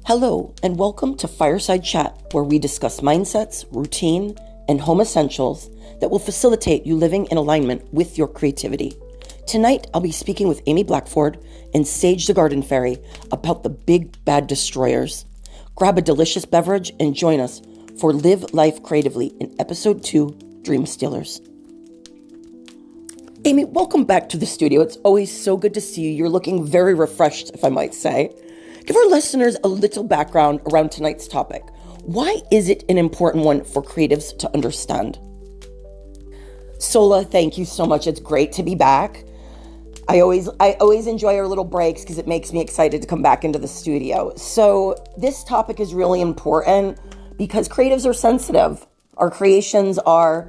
Hello, and welcome to Fireside Chat, where we discuss mindsets, routine, and home essentials that will facilitate you living in alignment with your creativity. Tonight, I'll be speaking with Ami Blackford and Sage the Garden Fairy about the big bad destroyers. Grab a delicious beverage and join us for Live Life Creatively in Episode 2, Dreamstealers. Ami, welcome back to the studio. It's always so good to see you. You're looking very refreshed, if I might say. Give our listeners a little background around tonight's topic. Why is it an important one for creatives to understand? Sola, thank you so much. It's great to be back. I always enjoy our little breaks because it makes me excited to come back into the studio. So this topic is really important because creatives are sensitive. Our creations are,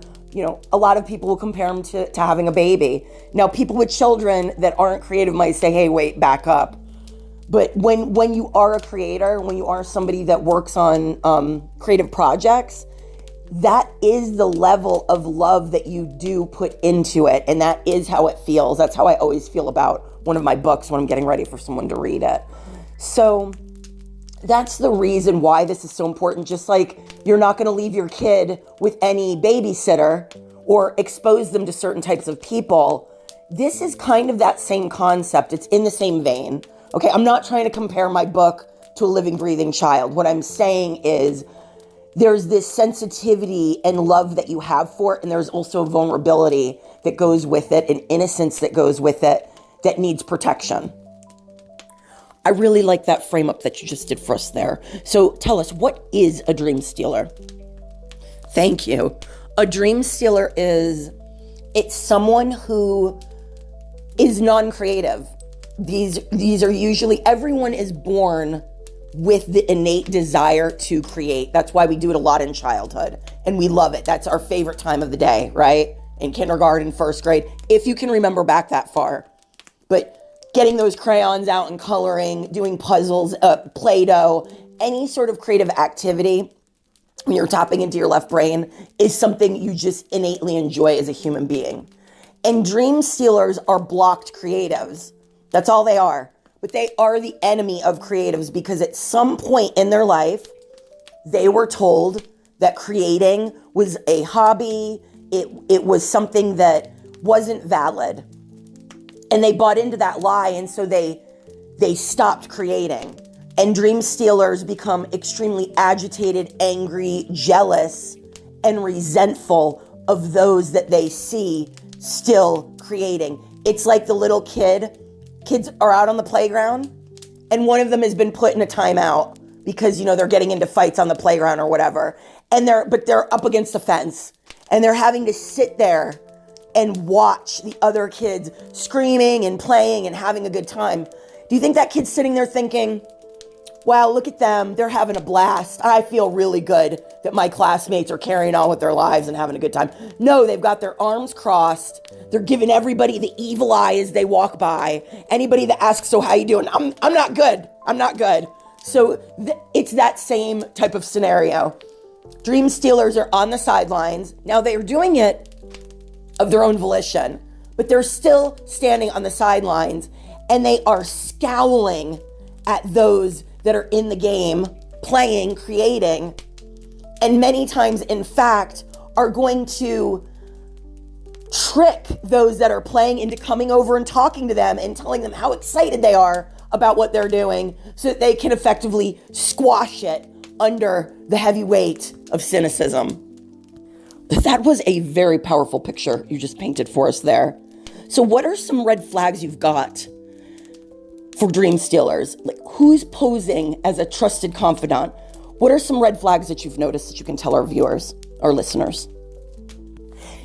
a lot of people will compare them to having a baby. Now, people with children that aren't creative might say, hey, wait, back up. But when you are a creator, when you are somebody that works on creative projects, that is the level of love that you do put into it. And that is how it feels. That's how I always feel about one of my books when I'm getting ready for someone to read it. So that's the reason why this is so important. Just like you're not going to leave your kid with any babysitter or expose them to certain types of people. This is kind of that same concept. It's in the same vein. Okay, I'm not trying to compare my book to a living, breathing child. What I'm saying is there's this sensitivity and love that you have for it, and there's also vulnerability that goes with it, and innocence that goes with it that needs protection. I really like that frame up that you just did for us there. So tell us, what is a dream stealer? Thank you. A dream stealer it's someone who is non-creative. These are usually, everyone is born with the innate desire to create. That's why we do it a lot in childhood, and we love it. That's our favorite time of the day, right? In kindergarten, first grade, if you can remember back that far. But getting those crayons out and coloring, doing puzzles, Play-Doh, any sort of creative activity when you're tapping into your left brain is something you just innately enjoy as a human being. And dream stealers are blocked creatives. That's all they are. But they are the enemy of creatives because at some point in their life, they were told that creating was a hobby. It was something that wasn't valid. And they bought into that lie, and so they stopped creating. And dream stealers become extremely agitated, angry, jealous, and resentful of those that they see still creating. It's like the little kids are out on the playground and one of them has been put in a timeout because, they're getting into fights on the playground or whatever. But they're up against the fence and they're having to sit there and watch the other kids screaming and playing and having a good time. Do you think that kid's sitting there thinking, wow, look at them. They're having a blast. I feel really good that my classmates are carrying on with their lives and having a good time. No, they've got their arms crossed. They're giving everybody the evil eye as they walk by. Anybody that asks, so how you doing? I'm not good. I'm not good. So it's that same type of scenario. Dream stealers are on the sidelines. Now they are doing it of their own volition, but they're still standing on the sidelines and they are scowling at those that are in the game, playing, creating, and many times, in fact, are going to trick those that are playing into coming over and talking to them and telling them how excited they are about what they're doing so that they can effectively squash it under the heavy weight of cynicism. That was a very powerful picture you just painted for us there. So what are some red flags you've got for dream stealers? Like, who's posing as a trusted confidant? What are some red flags that you've noticed that you can tell our viewers, our listeners?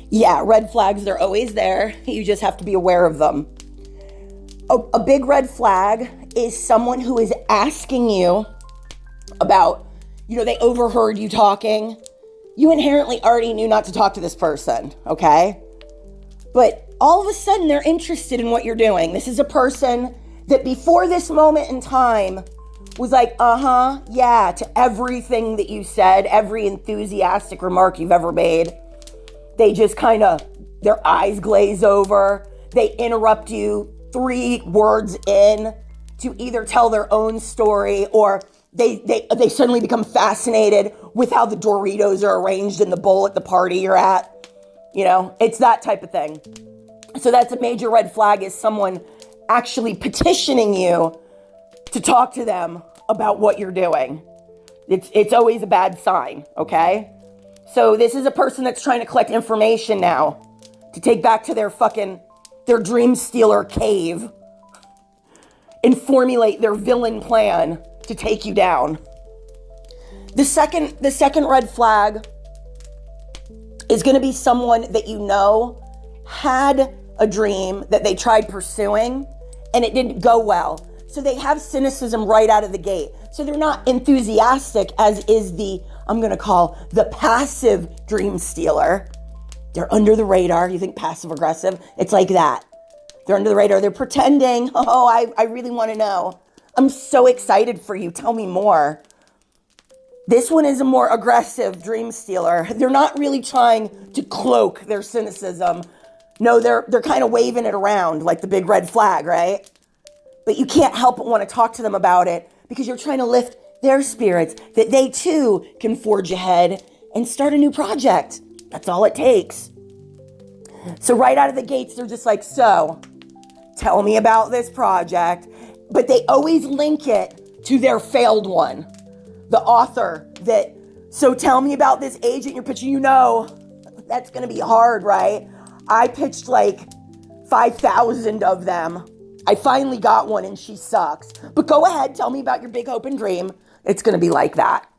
Yeah, red flags, they're always there. You just have to be aware of them. A big red flag is someone who is asking you about, they overheard you talking. You inherently already knew not to talk to this person, okay? But all of a sudden, they're interested in what you're doing. This is a person that before this moment in time was like, yeah, to everything that you said, every enthusiastic remark you've ever made. They just their eyes glaze over. They interrupt you 3 words in to either tell their own story or They suddenly become fascinated with how the Doritos are arranged in the bowl at the party you're at. It's that type of thing. So that's a major red flag, is someone actually petitioning you to talk to them about what you're doing. It's always a bad sign, okay? So this is a person that's trying to collect information now to take back to their Dreamstealer cave and formulate their villain plan to take you down. The second red flag is going to be someone that had a dream that they tried pursuing and it didn't go well. So they have cynicism right out of the gate. So they're not enthusiastic, as is I'm going to call the passive Dreamstealer. They're under the radar. You think passive aggressive? It's like that. They're under the radar. They're pretending, I really want to know. I'm so excited for you. Tell me more. This one is a more aggressive Dreamstealer. They're not really trying to cloak their cynicism. No, they're kind of waving it around like the big red flag, right? But you can't help but want to talk to them about it because you're trying to lift their spirits, that they too can forge ahead and start a new project. That's all it takes. So right out of the gates, they're just like, so tell me about this project. But they always link it to their failed one. The author so tell me about this agent you're pitching. That's going to be hard, right? I pitched like 5,000 of them. I finally got one and she sucks. But go ahead, tell me about your big hope and dream. It's going to be like that.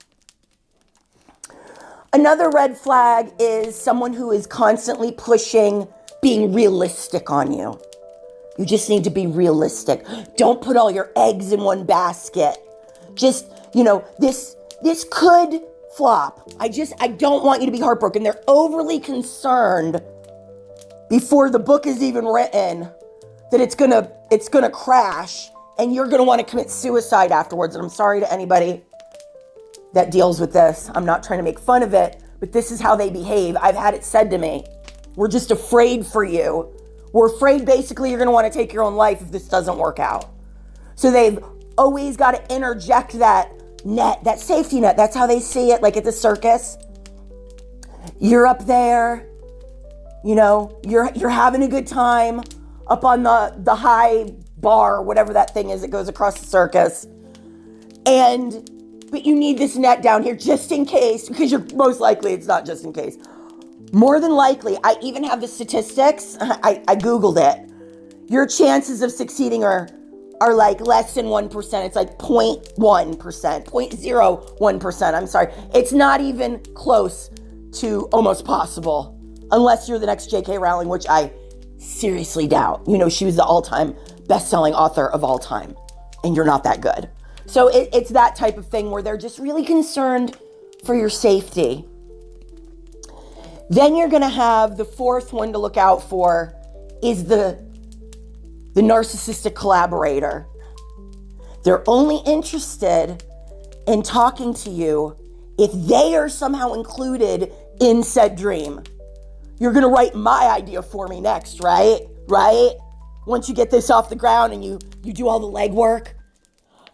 Another red flag is someone who is constantly pushing being realistic on you. You just need to be realistic. Don't put all your eggs in one basket. Just, this could flop. I don't want you to be heartbroken. They're overly concerned before the book is even written that it's gonna crash and you're gonna want to commit suicide afterwards. And I'm sorry to anybody that deals with this. I'm not trying to make fun of it, but this is how they behave. I've had it said to me, we're just afraid for you. We're afraid basically you're gonna want to take your own life if this doesn't work out. So they've always got to interject that net, that safety net. That's how they see it, like at the circus. You're up there, you're having a good time up on the high bar, whatever that thing is that goes across the circus. But you need this net down here just in case, because you're most likely, it's not just in case. More than likely, I even have the statistics. I Googled it. Your chances of succeeding are like less than 1%. It's like 0.1%, 0.01%. I'm sorry. It's not even close to almost possible unless you're the next J.K. Rowling, which I seriously doubt. She was the all-time best-selling author of all time, and you're not that good. So it's that type of thing where they're just really concerned for your safety. Then you're going to have the fourth one to look out for is the narcissistic collaborator. They're only interested in talking to you if they are somehow included in said dream. You're going to write my idea for me next, right? Right? Once you get this off the ground and you do all the legwork,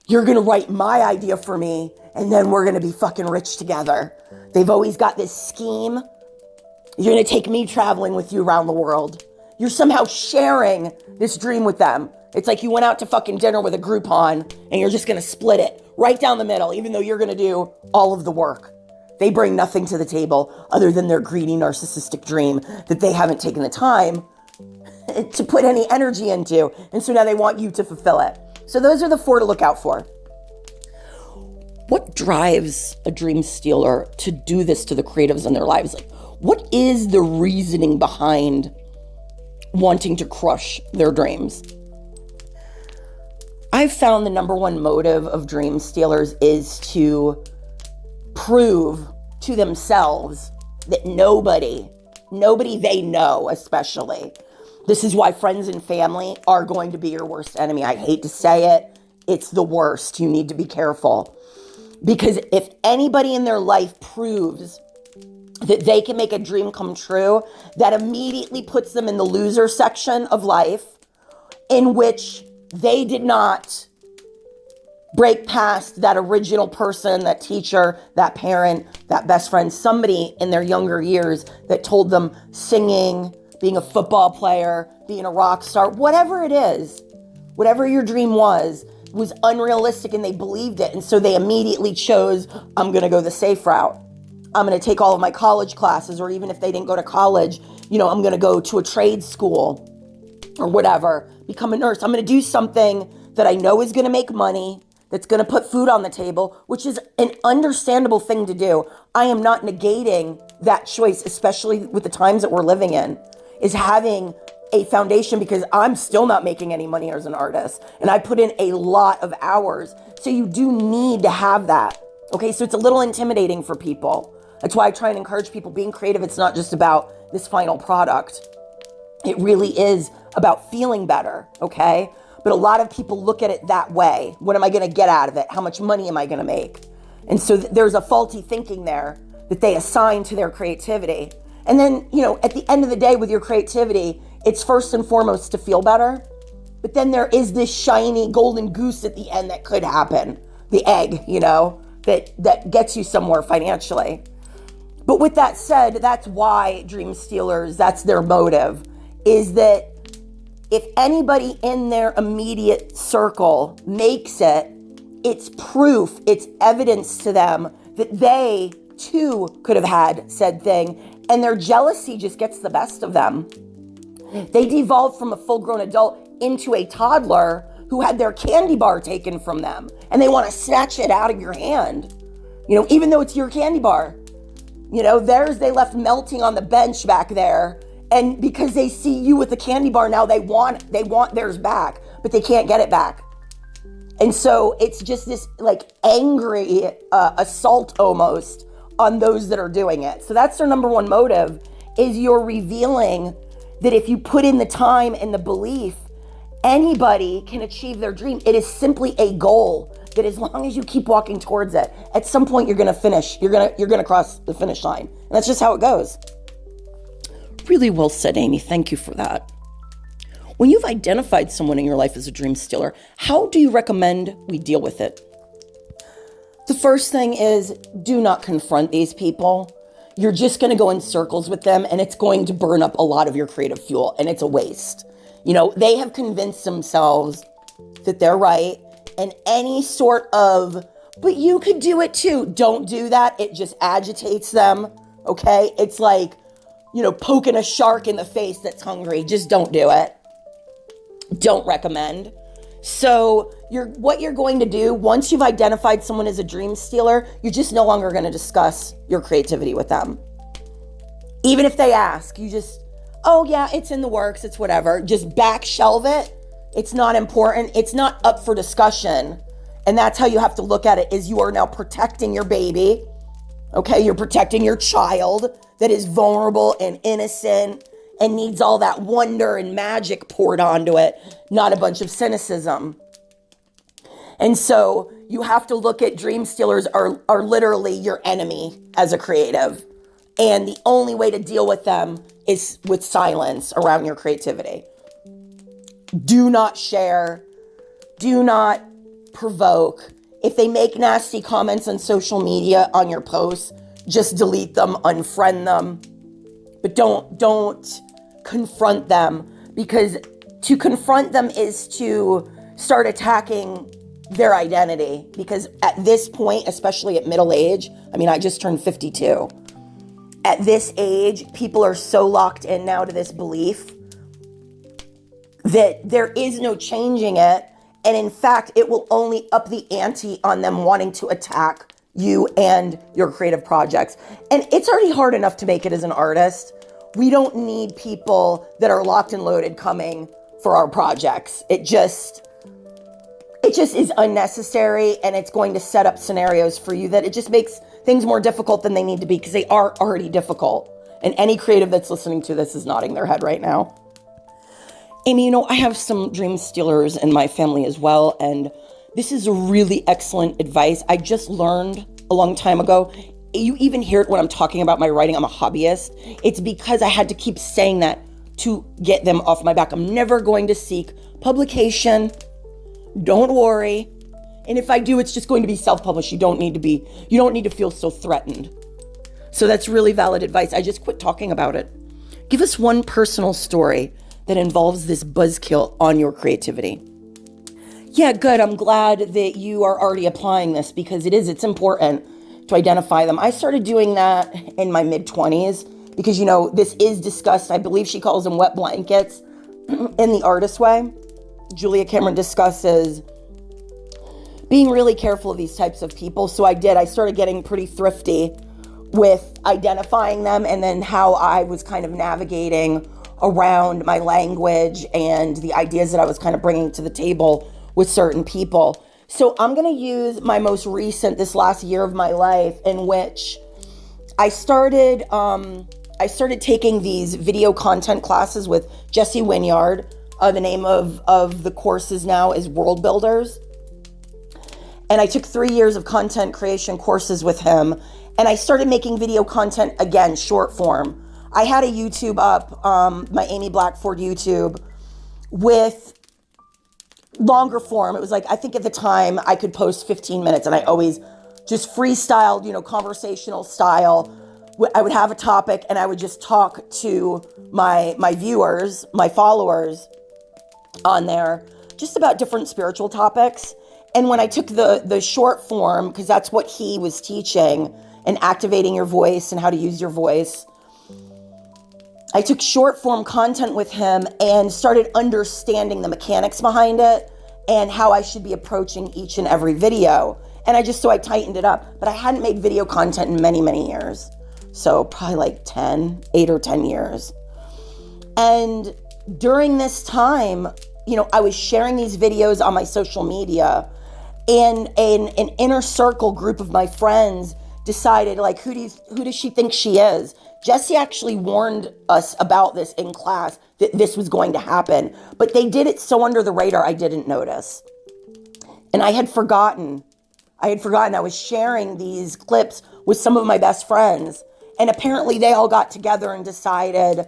you're going to write my idea for me and then we're going to be fucking rich together. They've always got this scheme. You're going to take me traveling with you around the world. You're somehow sharing this dream with them. It's like you went out to fucking dinner with a Groupon and you're just going to split it right down the middle, even though you're going to do all of the work. They bring nothing to the table other than their greedy narcissistic dream that they haven't taken the time to put any energy into. And so now they want you to fulfill it. So those are the four to look out for. What drives a Dreamstealer to do this to the creatives in their lives? Like, what is the reasoning behind wanting to crush their dreams? I've found the number one motive of Dreamstealers is to prove to themselves that nobody they know especially. This is why friends and family are going to be your worst enemy. I hate to say it. It's the worst. You need to be careful. Because if anybody in their life proves that they can make a dream come true, that immediately puts them in the loser section of life, in which they did not break past that original person, that teacher, that parent, that best friend, somebody in their younger years that told them singing, being a football player, being a rock star, whatever it is, whatever your dream was unrealistic and they believed it. And so they immediately chose, I'm going to go the safe route. I'm going to take all of my college classes, or even if they didn't go to college, I'm going to go to a trade school or whatever, become a nurse. I'm going to do something that I know is going to make money, that's going to put food on the table, which is an understandable thing to do. I am not negating that choice, especially with the times that we're living in, is having a foundation, because I'm still not making any money as an artist. And I put in a lot of hours. So you do need to have that. Okay, so it's a little intimidating for people. That's why I try and encourage people, being creative, it's not just about this final product. It really is about feeling better, okay? But a lot of people look at it that way. What am I going to get out of it? How much money am I going to make? And so there's a faulty thinking there that they assign to their creativity. And then, at the end of the day with your creativity, it's first and foremost to feel better. But then there is this shiny golden goose at the end that could happen. The egg, that gets you somewhere financially. But with that said, that's why Dreamstealers, that's their motive, is that if anybody in their immediate circle makes it, it's proof, it's evidence to them that they too could have had said thing, and their jealousy just gets the best of them. They devolved from a full-grown adult into a toddler who had their candy bar taken from them, and they want to snatch it out of your hand, even though it's your candy bar. Theirs they left melting on the bench back there, and because they see you with the candy bar now, they want theirs back, but they can't get it back. And so it's just this angry assault almost on those that are doing it. So that's their number one motive, is you're revealing that if you put in the time and the belief, anybody can achieve their dream. It is simply a goal that, as long as you keep walking towards it, at some point you're going to finish. You're going to cross the finish line. And that's just how it goes. Really well said, Amy. Thank you for that. When you've identified someone in your life as a dream stealer, how do you recommend we deal with it? The first thing is, do not confront these people. You're just going to go in circles with them, and it's going to burn up a lot of your creative fuel, and it's a waste. They have convinced themselves that they're right, and any sort of, but you could do it too. Don't do that. It just agitates them, okay? It's like, poking a shark in the face that's hungry. Just don't do it. Don't recommend. So what you're going to do, once you've identified someone as a dream stealer, you're just no longer going to discuss your creativity with them. Even if they ask, you just, oh yeah, it's in the works, it's whatever. Just back shelve it. It's not important. It's not up for discussion. And that's how you have to look at it, is you are now protecting your baby. Okay, you're protecting your child that is vulnerable and innocent and needs all that wonder and magic poured onto it, not a bunch of cynicism. And so you have to look at dream stealers are literally your enemy as a creative. And the only way to deal with them is with silence around your creativity. Do not share. Do not provoke. If they make nasty comments on social media on your posts, just delete them, unfriend them. But don't confront them, because to confront them is to start attacking their identity. Because at this point, especially at middle age, I just turned 52. At this age, people are so locked in now to this belief that there is no changing it. And in fact, it will only up the ante on them wanting to attack you and your creative projects. And it's already hard enough to make it as an artist. We don't need people that are locked and loaded coming for our projects. It just is unnecessary, and it's going to set up scenarios for you that it just makes things more difficult than they need to be, because they are already difficult. And any creative that's listening to this is nodding their head right now. Amy, I have some dream stealers in my family as well, and this is really excellent advice. I just learned a long time ago. You even hear it when I'm talking about my writing. I'm a hobbyist. It's because I had to keep saying that to get them off my back. I'm never going to seek publication. Don't worry. And if I do, it's just going to be self-published. You don't need to feel so threatened. So that's really valid advice. I just quit talking about it. Give us one personal story that involves this buzzkill on your creativity. Yeah, good. I'm glad that you are already applying this because it's important to identify them. I started doing that in my mid-20s because, this is discussed. I believe she calls them wet blankets in The Artist Way. Julia Cameron discusses being really careful of these types of people. So I started getting pretty thrifty with identifying them and then how I was kind of navigating around my language and the ideas that I was kind of bringing to the table with certain people. So I'm going to use my most recent, this last year of my life, in which I started taking these video content classes with Jesse Winyard. The name of the courses now is World Builders. And I took 3 years of content creation courses with him. And I started making video content again, short form. I had a YouTube up, my Ami Blackford YouTube, with longer form. It was like, I think at the time I could post 15 minutes and I always just freestyled, conversational style. I would have a topic and I would just talk to my viewers, my followers on there, just about different spiritual topics. And when I took the short form, because that's what he was teaching, and activating your voice and how to use your voice, I took short form content with him and started understanding the mechanics behind it and how I should be approaching each and every video. And I tightened it up. But I hadn't made video content in many, many years. So probably like 8 or 10 years. And during this time, I was sharing these videos on my social media, and an inner circle group of my friends decided, like, who does she think she is? Jesse actually warned us about this in class, that this was going to happen, but they did it so under the radar I didn't notice. And I had forgotten. I was sharing these clips with some of my best friends, and apparently they all got together and decided,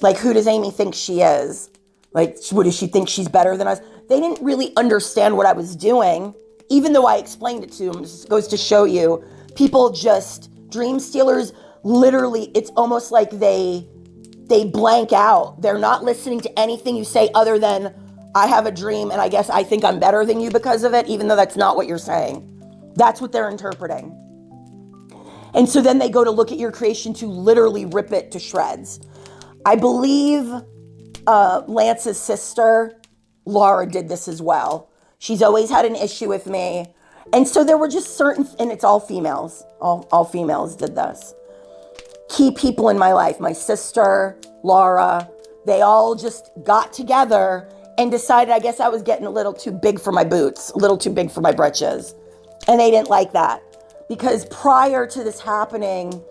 like, who does Amy think she is? Like, what does she think she's better than us? They didn't really understand what I was doing, even though I explained it to them. This goes to show you, Dreamstealers, literally, it's almost like they blank out. They're not listening to anything you say other than, I have a dream and I guess I think I'm better than you because of it, even though that's not what you're saying. That's what they're interpreting. And so then they go to look at your creation to literally rip it to shreds. I believe Lance's sister, Laura, did this as well. She's always had an issue with me. And so there were just certain, and it's all females. All females did this. Key people in my life, my sister, Laura, they all just got together and decided, I guess I was getting a little too big for my boots, a little too big for my britches. And they didn't like that. Because prior to this happening,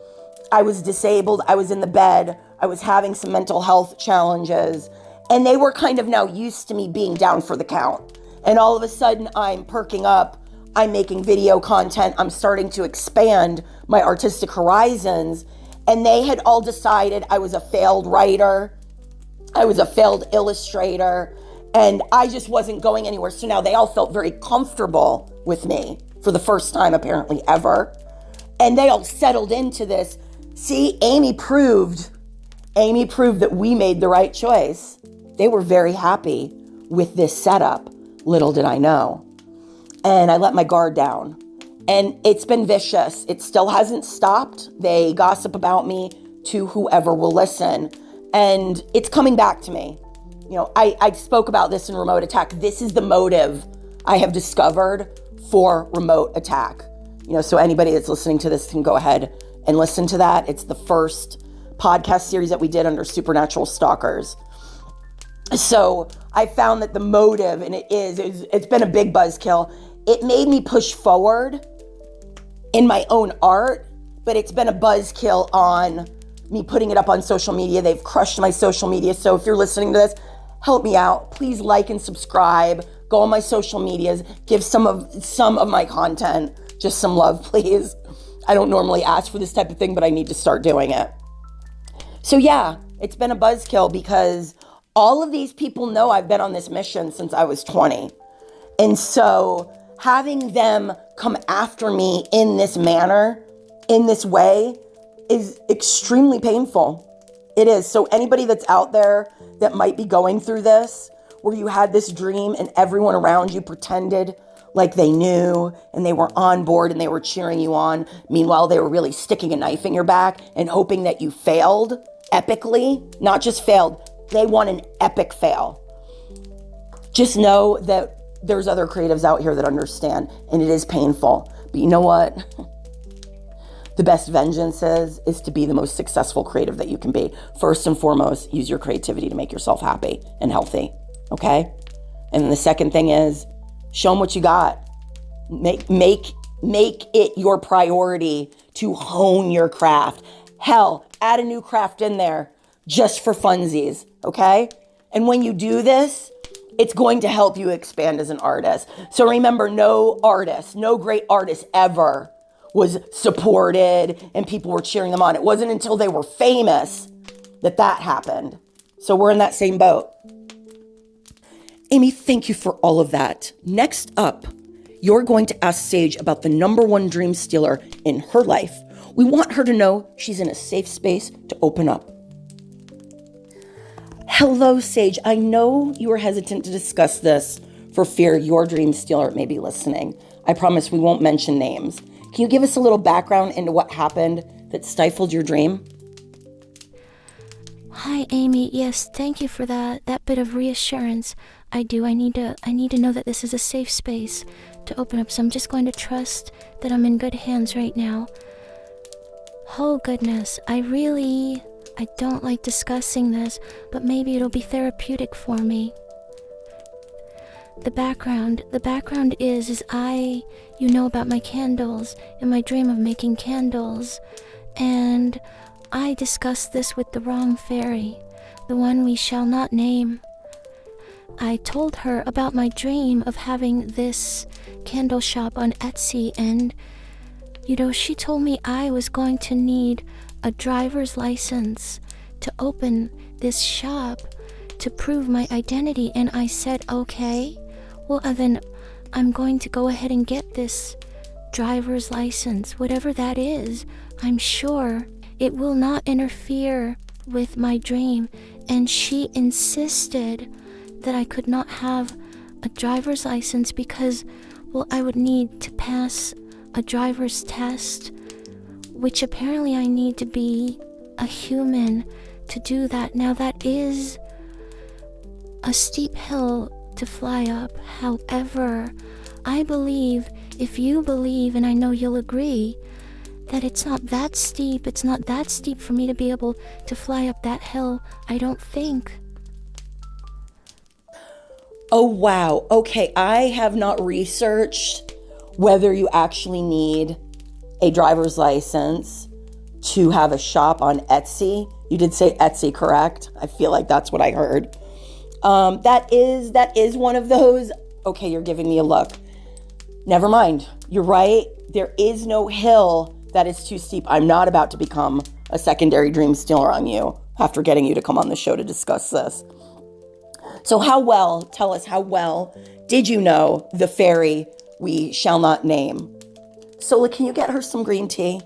I was disabled, I was in the bed, I was having some mental health challenges, and they were kind of now used to me being down for the count. And all of a sudden, I'm perking up, I'm making video content, I'm starting to expand my artistic horizons, and they had all decided I was a failed writer, I was a failed illustrator, and I just wasn't going anywhere. So now they all felt very comfortable with me for the first time, apparently, ever. And they all settled into this. See, Amy proved that we made the right choice. They were very happy with this setup. Little did I know. And I let my guard down. And it's been vicious. It still hasn't stopped. They gossip about me to whoever will listen. And it's coming back to me. I spoke about this in Remote Attack. This is the motive I have discovered for Remote Attack. So anybody that's listening to this can go ahead and listen to that. It's the first podcast series that we did under Supernatural Stalkers. So I found that the motive, and it's been a big buzzkill. It made me push forward in my own art, but it's been a buzzkill on me putting it up on social media. They've crushed my social media. So if you're listening to this, help me out. Please like and subscribe. Go on my social medias. Give some of my content just some love, please. I don't normally ask for this type of thing, but I need to start doing it. So yeah, it's been a buzzkill because all of these people know I've been on this mission since I was 20. And so having them come after me in this manner, in this way, is extremely painful. It is. So anybody that's out there that might be going through this, where you had this dream and everyone around you pretended like they knew and they were on board and they were cheering you on. Meanwhile, they were really sticking a knife in your back and hoping that you failed epically. Not just failed, they want an epic fail. Just know that there's other creatives out here that understand, and it is painful. But you know what? The best vengeance is to be the most successful creative that you can be. First and foremost, use your creativity to make yourself happy and healthy, okay? And then the second thing is, show them what you got. Make it your priority to hone your craft. Hell, add a new craft in there just for funsies, okay? And when you do this, it's going to help you expand as an artist. So remember, no great artist ever was supported and people were cheering them on. It wasn't until they were famous that happened. So we're in that same boat. Amy, thank you for all of that. Next up, you're going to ask Sage about the number one dream stealer in her life. We want her to know she's in a safe space to open up. Hello, Sage. I know you were hesitant to discuss this for fear your dream stealer may be listening. I promise we won't mention names. Can you give us a little background into what happened that stifled your dream? Hi, Amy. Yes, thank you for that bit of reassurance. I do. I need to know that this is a safe space to open up. So I'm just going to trust that I'm in good hands right now. Oh goodness, I don't like discussing this, but maybe it'll be therapeutic for me. The background is you know about my candles and my dream of making candles, and I discussed this with the wrong fairy, the one we shall not name. I told her about my dream of having this candle shop on Etsy, and she told me I was going to need a driver's license to open this shop to prove my identity. And I said, okay, well then I'm going to go ahead and get this driver's license, whatever that is. I'm sure it will not interfere with my dream. And she insisted that I could not have a driver's license because, well, I would need to pass a driver's test, which apparently I need to be a human to do that. Now that is a steep hill to fly up. However, I believe, if you believe, and I know you'll agree, that it's not that steep for me to be able to fly up that hill, I don't think. Oh, wow. Okay, I have not researched whether you actually need a driver's license to have a shop on Etsy. You did say Etsy, correct? I feel like that's what I heard. That is one of those. Okay, you're giving me a look. Never mind. You're right. There is no hill that is too steep. I'm not about to become a secondary dream stealer on you after getting you to come on the show to discuss this. So tell us how well did you know the fairy we shall not name? Sola, can you get her some green tea?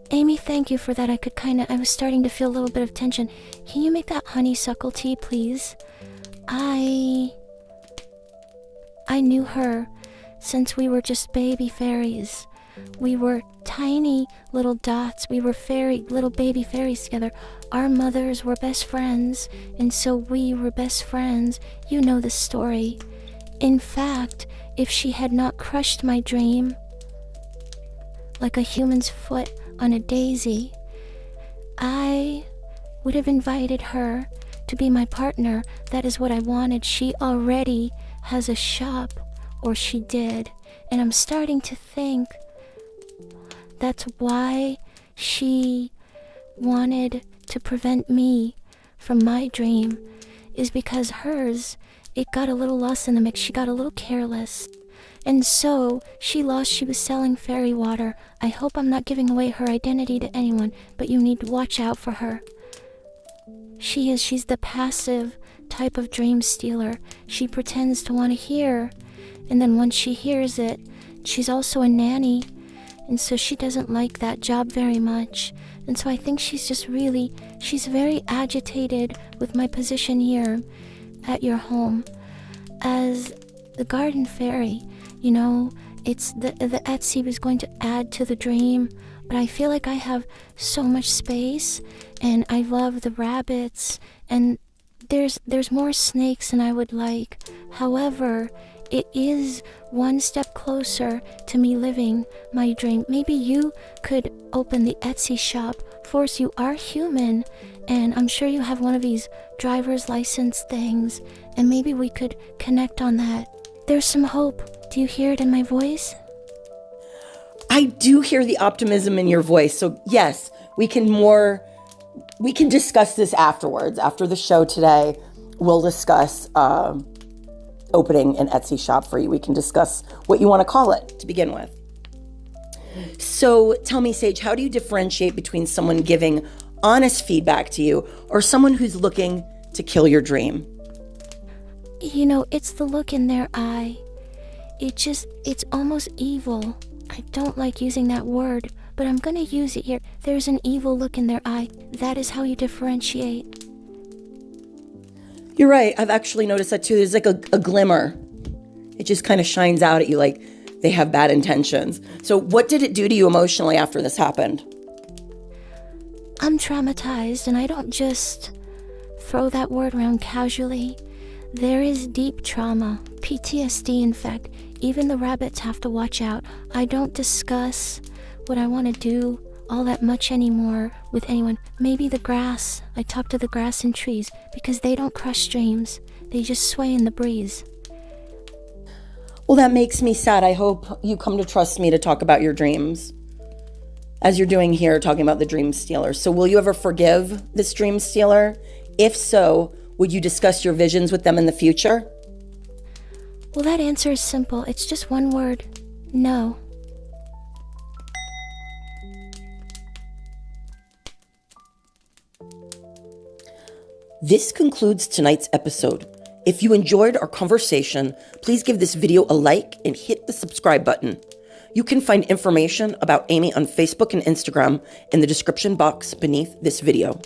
Amy, thank you for that. I was starting to feel a little bit of tension. Can you make that honeysuckle tea, please? I knew her since we were just baby fairies. We were tiny little dots. We were little baby fairies together. Our mothers were best friends, and so we were best friends. You know the story. In fact, if she had not crushed my dream like a human's foot on a daisy, I would have invited her to be my partner. That is what I wanted. She already has a shop, or she did, and I'm starting to think that's why she wanted to prevent me from my dream, is because hers, it got a little lost in the mix. She got a little careless. And so she was selling fairy water. I hope I'm not giving away her identity to anyone, but you need to watch out for her. She's the passive type of dream stealer. She pretends to want to hear And then once she hears it, she's also a nanny, and so she doesn't like that job very much. And so I think she's very agitated with my position here at your home as the garden fairy. You know, it's the Etsy was going to add to the dream, but I feel like I have so much space, and I love the rabbits, and there's more snakes than I would like. However, it is one step closer to me living my dream. Maybe you could open the Etsy shop. Force, you are human, and I'm sure you have one of these driver's license things, and maybe we could connect on that. There's some hope. Do you hear it in my voice? I do hear the optimism in your voice. So yes, we can discuss this afterwards. After the show today, we'll discuss opening an Etsy shop for you. We can discuss what you want to call it to begin with. So tell me, Sage, how do you differentiate between someone giving honest feedback to you or someone who's looking to kill your dream? You know, it's the look in their eye. It's almost evil. I don't like using that word, but I'm gonna use it here. There's an evil look in their eye. That is how you differentiate. You're right. I've actually noticed that too. There's like a glimmer. It just kind of shines out at you like they have bad intentions. So what did it do to you emotionally after this happened? I'm traumatized, and I don't just throw that word around casually. There is deep trauma, PTSD in fact. Even the rabbits have to watch out. I don't discuss what I want to do all that much anymore with anyone. Maybe the grass. I talk to the grass and trees because they don't crush dreams. They just sway in the breeze. Well, that makes me sad. I hope you come to trust me to talk about your dreams, as you're doing here, talking about the Dreamstealer. So will you ever forgive this Dreamstealer? If so, would you discuss your visions with them in the future? Well, that answer is simple. It's just one word. No. This concludes tonight's episode. If you enjoyed our conversation, please give this video a like and hit the subscribe button. You can find information about Ami on Facebook and Instagram in the description box beneath this video.